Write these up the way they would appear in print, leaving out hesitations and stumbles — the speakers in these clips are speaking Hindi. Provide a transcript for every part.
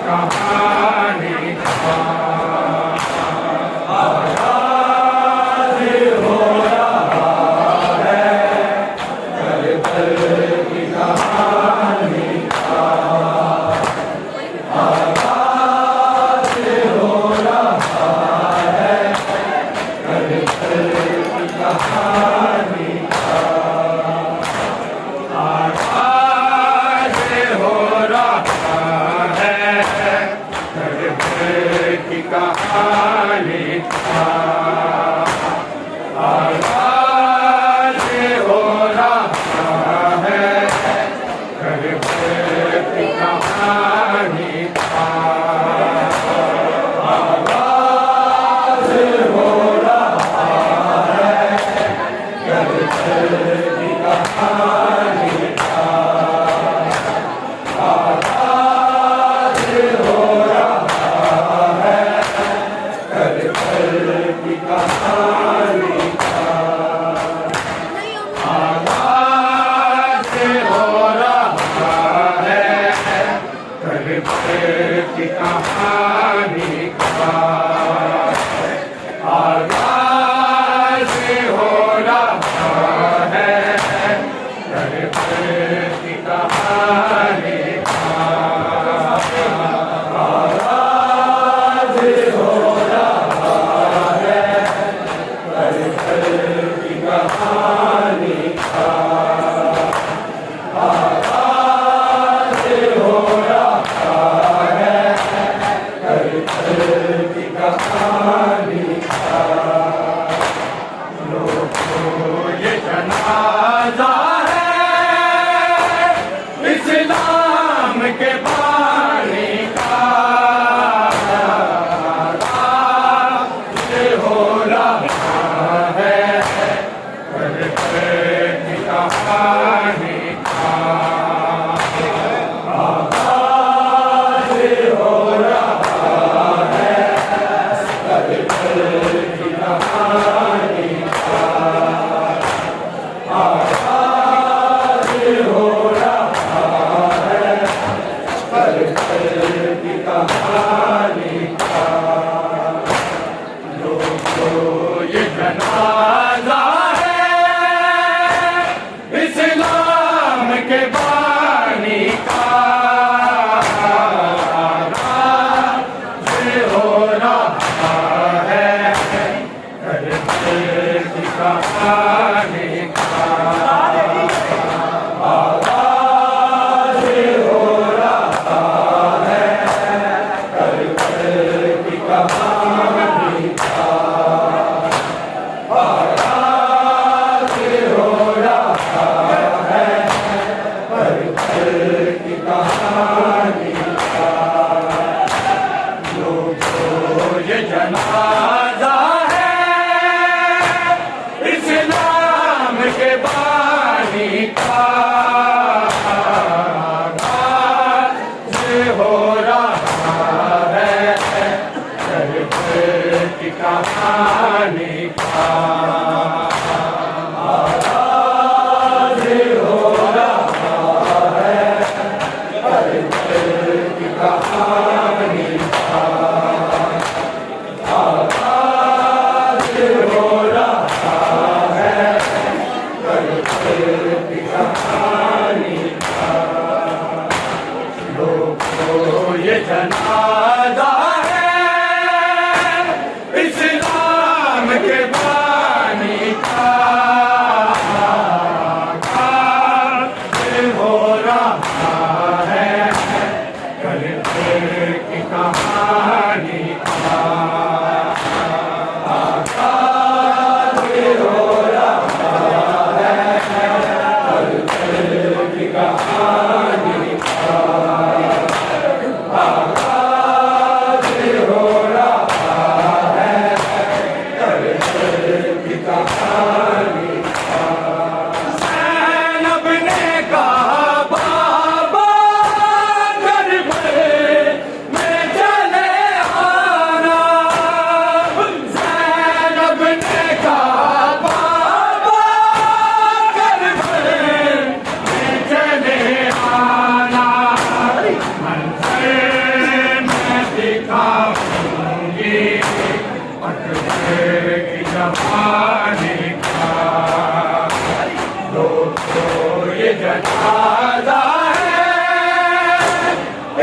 कहानी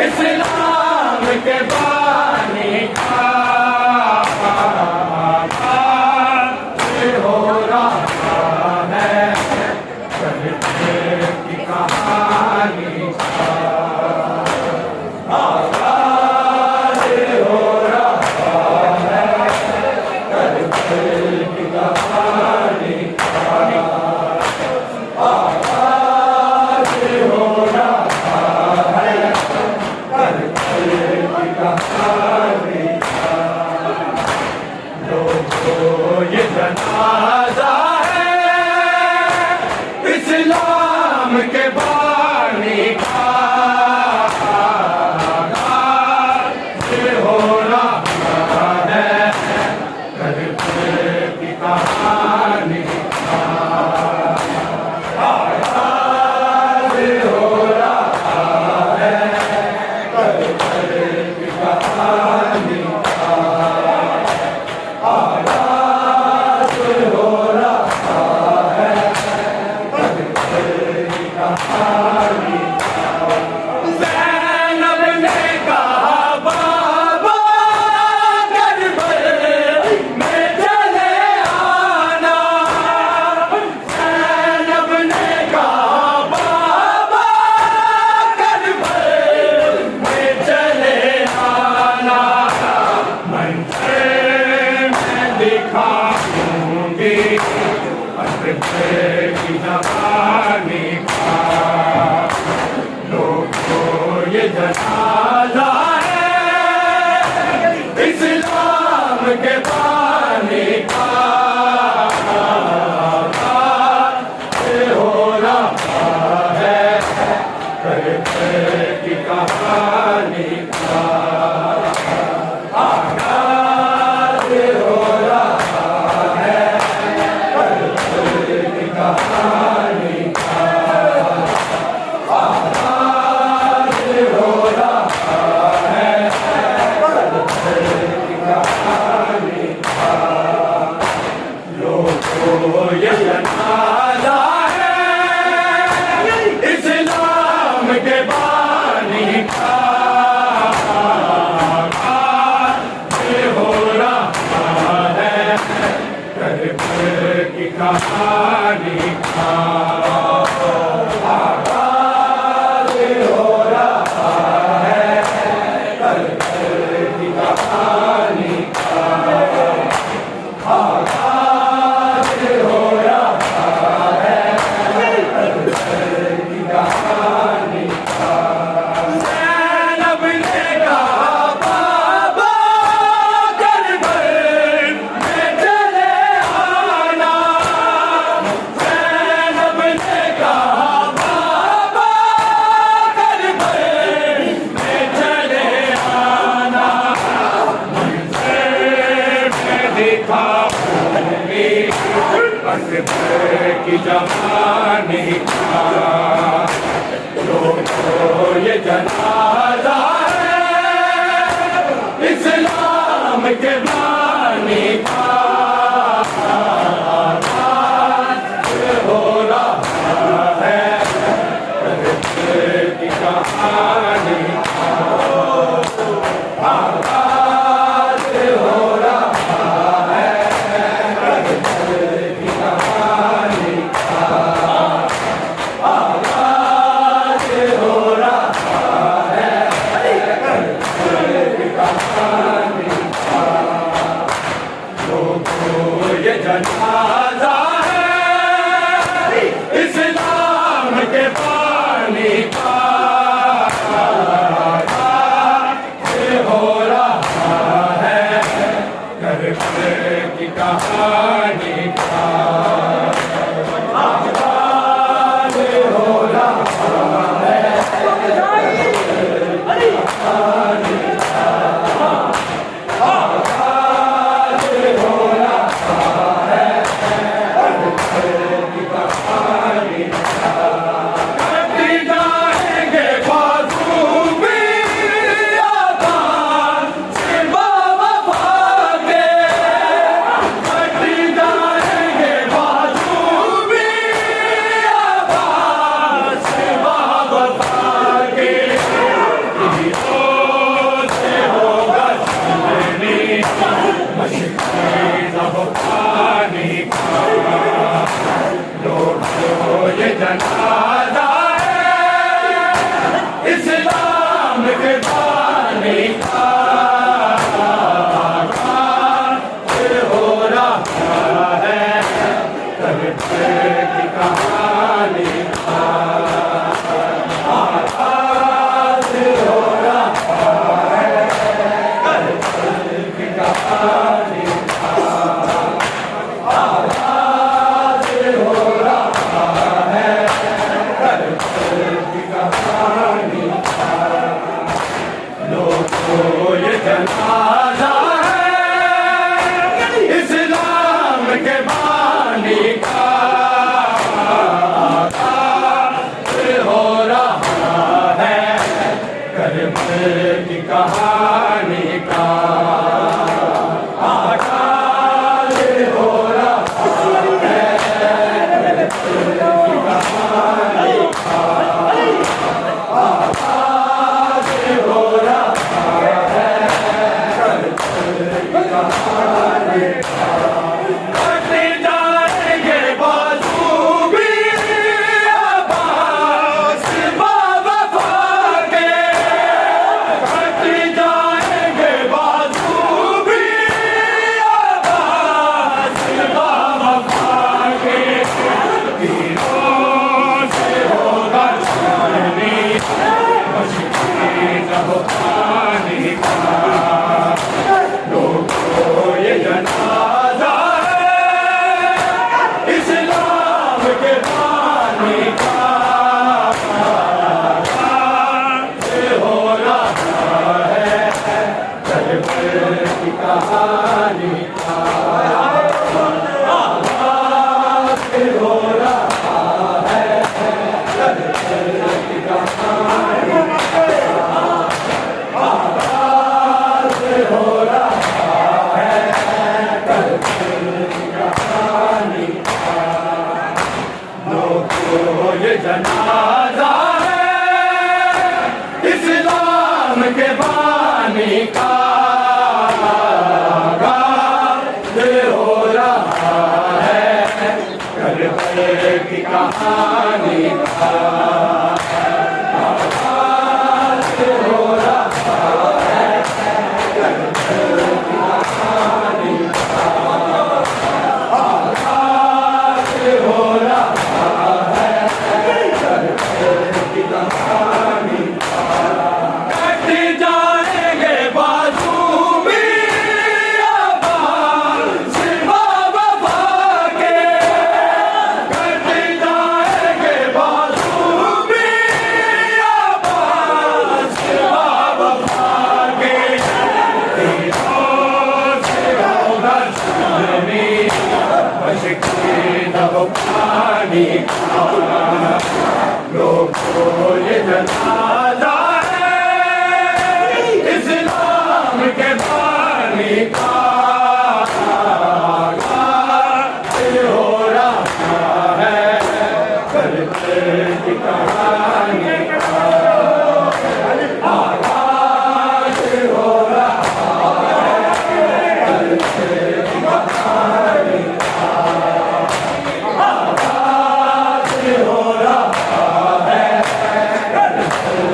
इस्लाम के बानी का हो रहा है करते की कहानी का आगाज हो रहा है करते की कहानी का आगाज हो रहा है करते की कहानी का लोगों ये जनाजा है इस्लाम के बानी का ये हो रहा है करते की कहानी का आगाज हो रहा है करते की कहानी का आगाज हो रहा है करते की कहानी ज़ैनब ने कहा बाबा करबल में चले आना ज़ैनब ने कहा बाबा करबल में चले आना मंज़िल में दिखाऊंगी करते की जवानी का लोगों ये जनाजा है इस्लाम के बानी का ये हो रहा है करते की कहानी का आगाज हो रहा है करते की कहानी का आगाज हो रहा है करते की कहानी का लोगों ये जनाजा है इस्लाम के बानी का ये हो रहा है करते की कहानी का आगाज हो रहा है करते की कहानी का आगाज हो रहा है करते की कहानी का ज़ैनब ने कहा बाबा करबल में चले आना ज़ैनब ने कहा बाबा करबल में चले आना मंज़िल में दिखाऊंगी करते की जवानी का लोगों ये जनाजा है इस्लाम के बानी का ये हो रहा है करते की कहानी का आगाज हो रहा है करते की कहानी का आगाज हो रहा है करते की कहानी का जनाजा है इस्लाम के बानी का हो रहा है करबला की कहानी का आगाज़ हो रहा है करबला की कहानी का आगाज़ हो रहा है करबला की कहानी का लोगों ये जनाजा है इस्लाम के बानी का हो रहा है करबला की कहानी का आगाज़ हो रहा है करबला की कहानी का आगाज़ हो रहा है करबला की कहानी का कट जाएंगे बाजू भी अब्बास बावफा के कट जाएंगे बाजू भी अब्बास बावफा के तीरों से होगा छानी मुश्किल हो पानी का लोगों ये जनाजा है इस्लाम के बानी का हो रहा है करबला की कहानी का आगाज़ हो रहा है करबला की कहानी का आगाज़ हो रहा है करबला की कहानी का लोगों ये जनाजा है इस्लाम के बानी का आगाज़ हो रहा है करबला की कहानी का आगाज़ हो रहा है करबला की कहानी का आगाज़ हो रहा है करबला की कहानी का कट जाएंगे बाजू भी अब्बास बावफा के कट जाएंगे बाजू भी अब्बास बावफा के तीरों से होगा छानी मुश्किल हो पानी का लोगों ये जनाजा है इस्लाम के बानी का आगाज़ हो रहा है करबला की कहानी का आगाज़ हो रहा है करबला की कहानी का आगाज़ हो रहा है करबला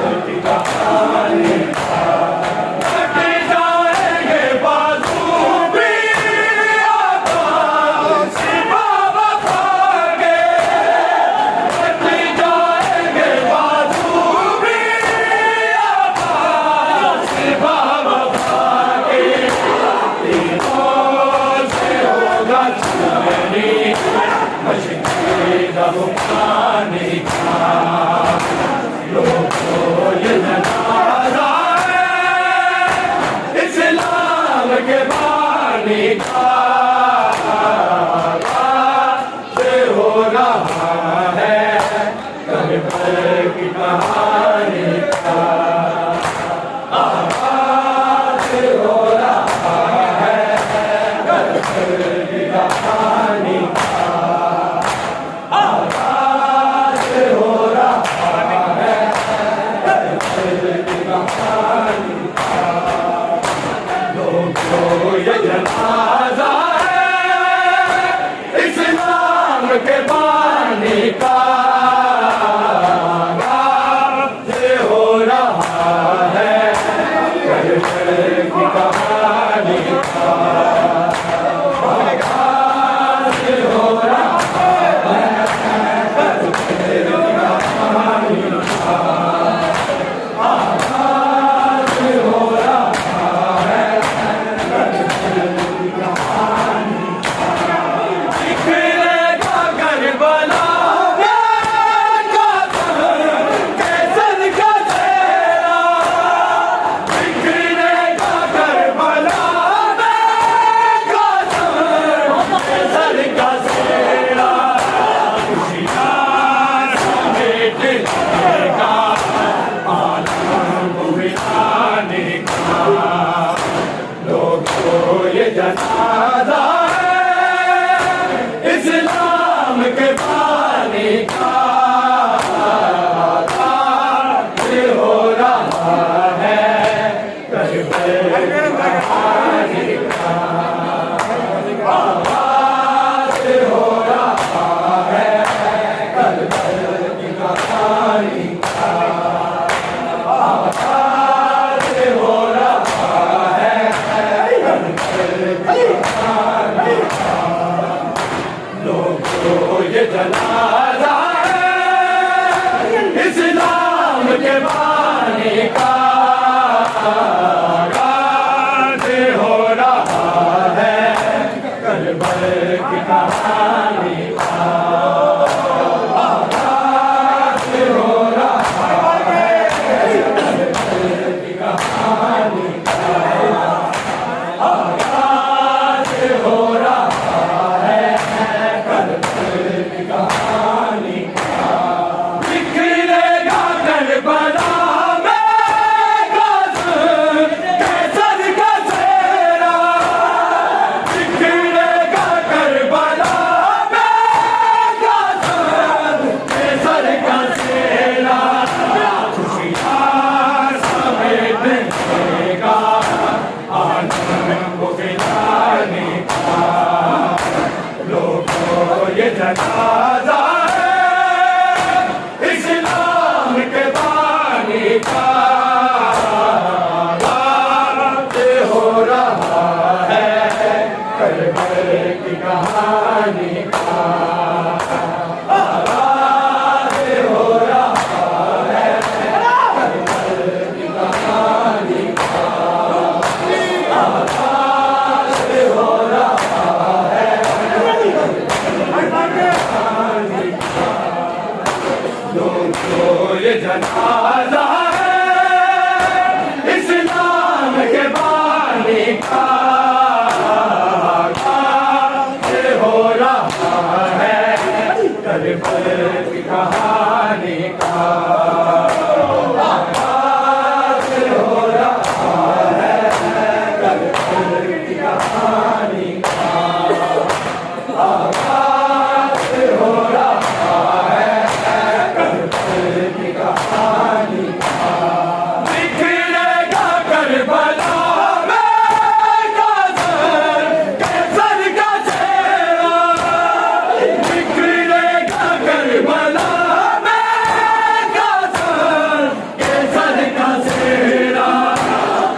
की कहानी का आगाज हो रहा है, कहानी का आगाज हो रहा है, बिखरेगा करबला में कातिल कैसर का चेहरा, बिखरेगा करबला में कातिल कैसर का चेहरा, खुशियाँ समेट लेगा आलम बिताने का, लोगों ये जनाजा इस्लाम के पानी का आगाज हो रहा है, करबला की कहानी का आगाज हो रहा है, करबला की कहानी का आगाज हो रहा है, करबला की कहानी का, लोगों ये जनाजा है इस्लाम के बानी का आगाज हो रहा है, करबला की कहानी का आगाज हो रहा है, करबला की कहानी का आगाज हो रहा है, करबला की कहानी का, बिखरेगा करबला में कातिल कैसर का चेहरा, बिखरेगा करबला में कातिल कैसर का चेहरा, खुशियाँ समेट लेगा आनंद बिताने का, लोगों ये जनाजा है इस्लाम के बानी का आगाज हो रहा है, करबला की कहानी का आगाज हो रहा है, करबला की कहानी का आगाज हो रहा है, लोगों ये जनाजा है इस्लाम के बानी का आगाज हो रहा है, करबला की कहानी का आगाज हो रहा है, करबला की कहानी का आगाज हो रहा है, करबला की कहानी का, बिखरेगा करबला में कातिल कैसर का चेहरा, बिखरेगा करबला में कातिल कैसर का चेहरा,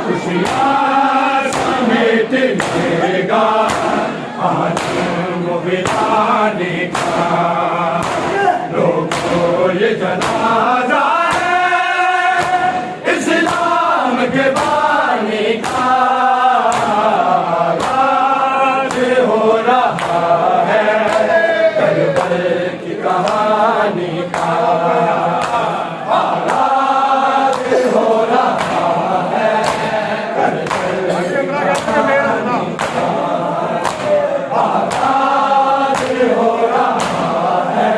खुशियाँ समेट लेगा आनंद बिताने का, लोगों ये जनाजा है इस्लाम के बानी का आगाज हो रहा है, करबला की कहानी का आगाज हो रहा है, करबला की कहानी का आगाज हो रहा है,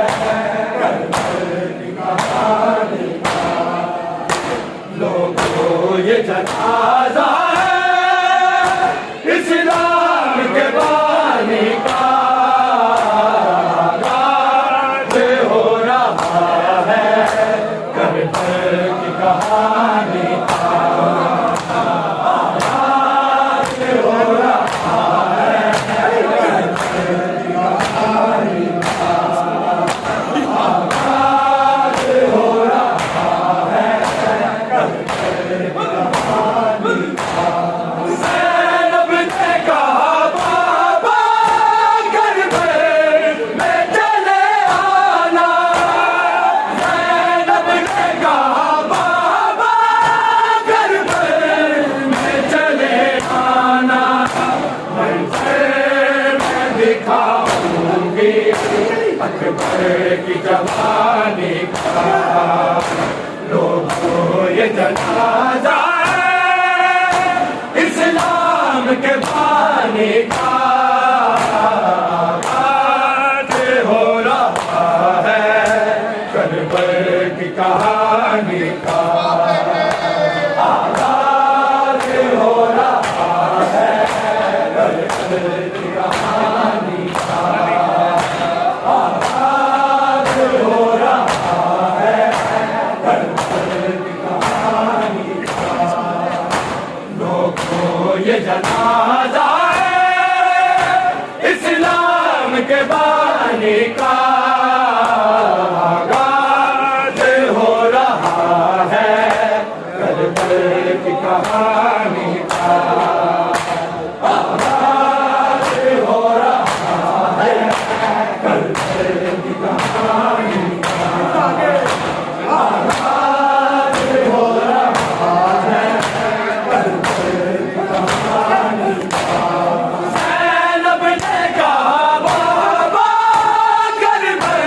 करबला की कहानी का, लोगों ये जनाजा है इस्लाम के बानी का आगाज हो रहा है, करबला की कहानी का आगाज हो रहा है, करबला की कहानी का आगाज हो रहा है, करबला की कहानी अकबर की जवानी का लोगों ये जनाजा इस्लाम के बानी का आज हो रहा है करबल की कहानी का आगाज हो रहा है करबल की कहानी का आगाज हो रहा है करबल की कहानी का लोगों ये जनाजा इस्लाम के बानी का आगाज हो रहा है करबल की कहानी का आगाज हो रहा है करबल की कहानी का आगाज हो रहा है करबल की कहानी का ज़ैनब ने कहा बाबा करबल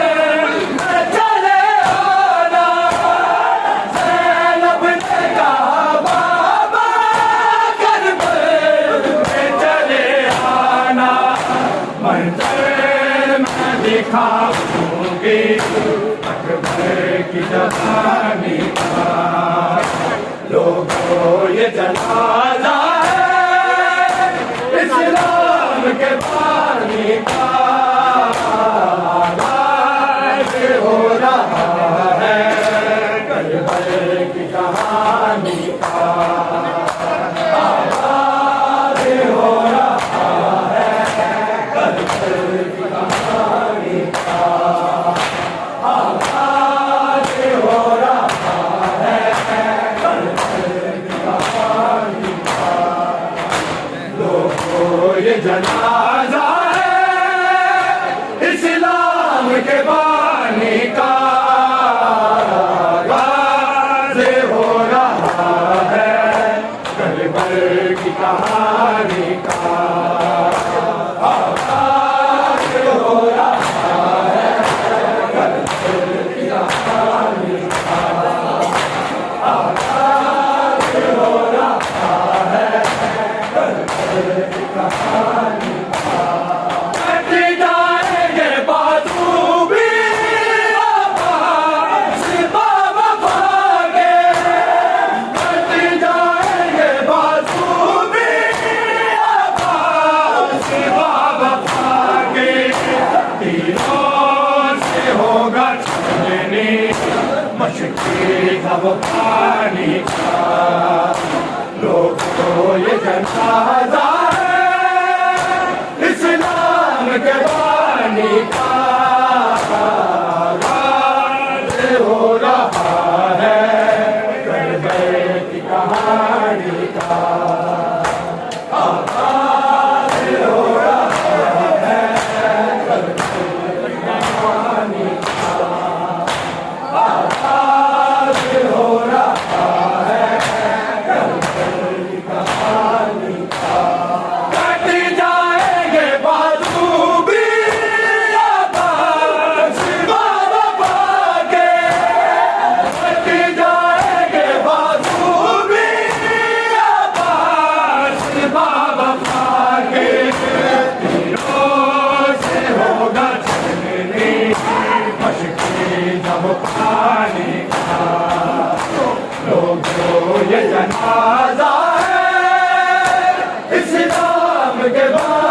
में चले आना ज़ैनब ने कहा बाबा करबल में चले आना मंजर मैं दिखाऊंगी अकबर की जवानी का लोगों ये जनाजा है इस्लाम के बानी का आगाज हो रहा है करबल की कहानी का आगाज हो रहा है करबल की कहानी का आगाज हो रहा है करबल की कहानी का लोगों ये जनाजा है इस्लाम के बानी का आगाज हो रहा है करबल की कहानी का आगाज हो रहा है करबल की कहानी का आगाज हो रहा है करबल की कहानी का कट जाएंगे बाजू भी आवाज़ बाबा भागे कट जाएंगे बाजू भी आवाज़ बाबा भागे तीरों से होगा छलनी मशक़ी जब पानी का लोगों ये जनाजा है इस्लाम के बानी का आगाज हो रहा है करबल की कहानी का आगाज हो रहा है करबल की कहानी का आगाज हो रहा है करबल की कहानी का कट जाएंगे बाजू भी आवाज़ बाबा भागे कट जाएंगे बाजू भी आवाज़ बाबा भागे तीरों से होगा छलनी मशक़ी जब पानी का लोगों ये जनाजा है इस्लाम के बाद